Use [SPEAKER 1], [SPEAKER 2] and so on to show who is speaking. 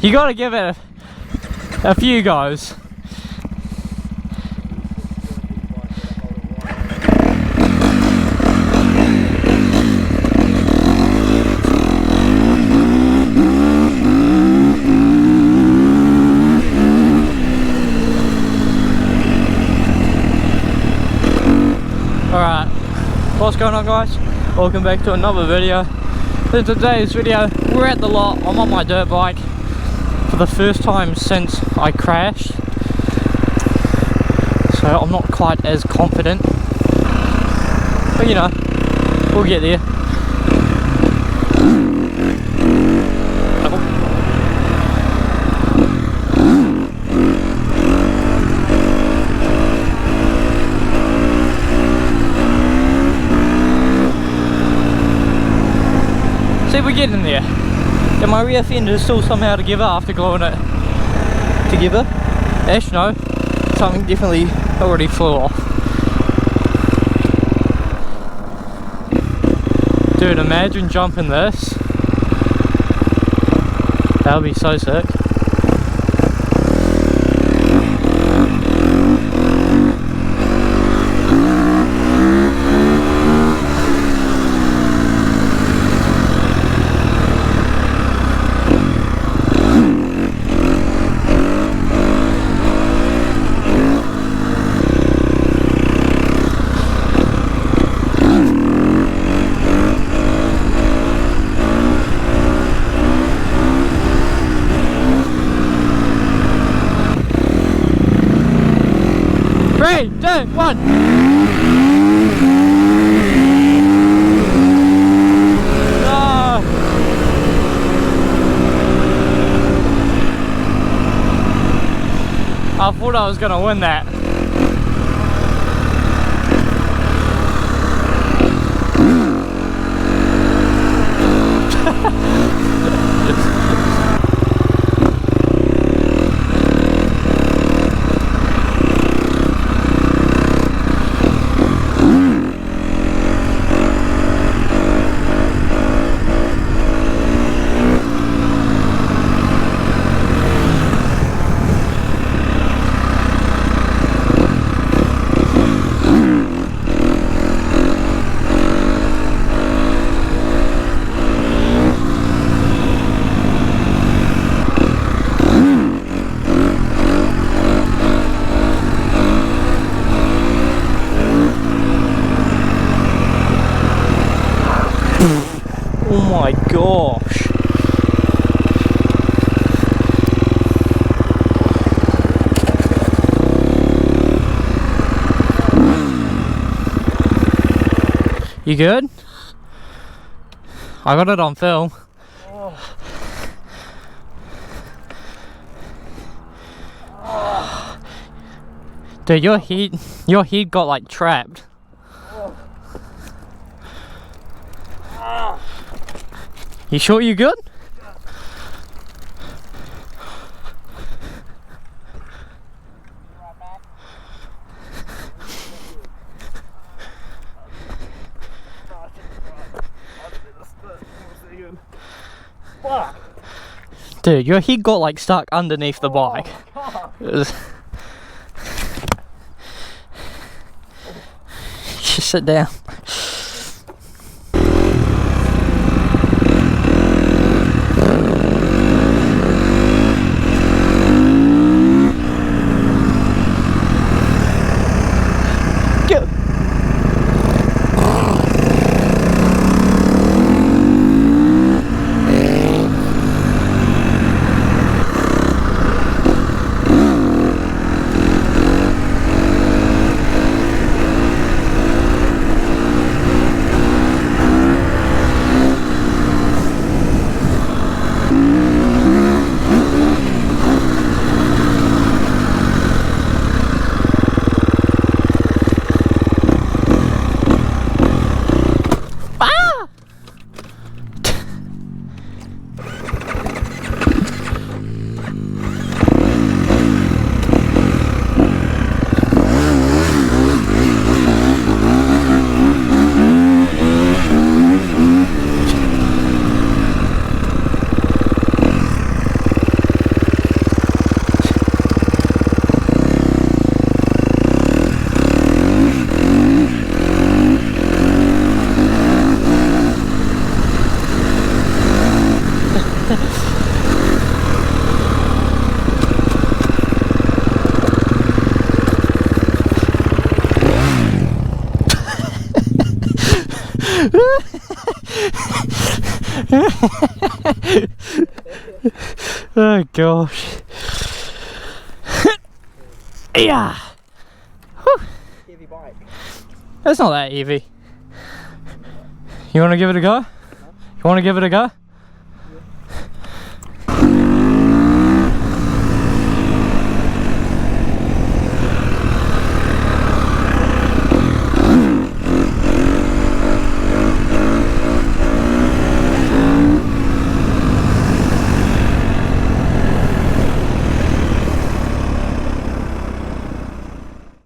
[SPEAKER 1] You gotta give it a few goes. Alright, what's going on, guys? Welcome back to another video. In today's video, we're at the lot. I'm on my dirt bike for the first time since I crashed, so I'm not quite as confident, but you know, we'll get there. See if we get in there. And my rear fender is still somehow together after gluing it together. Actually no, something definitely already flew off. Dude, imagine jumping this. That would be so sick. Three, two, one. No. I thought I was gonna win that. Oh my gosh. You good? I got it on film. Oh. Oh. Dude, your heat got like trapped. You sure you good? Dude, your heat got like stuck underneath the bike. Just sit down. Oh gosh. Yeah.
[SPEAKER 2] Heavy bike.
[SPEAKER 1] It's not that heavy. You want to give it a go? You want to give it a go?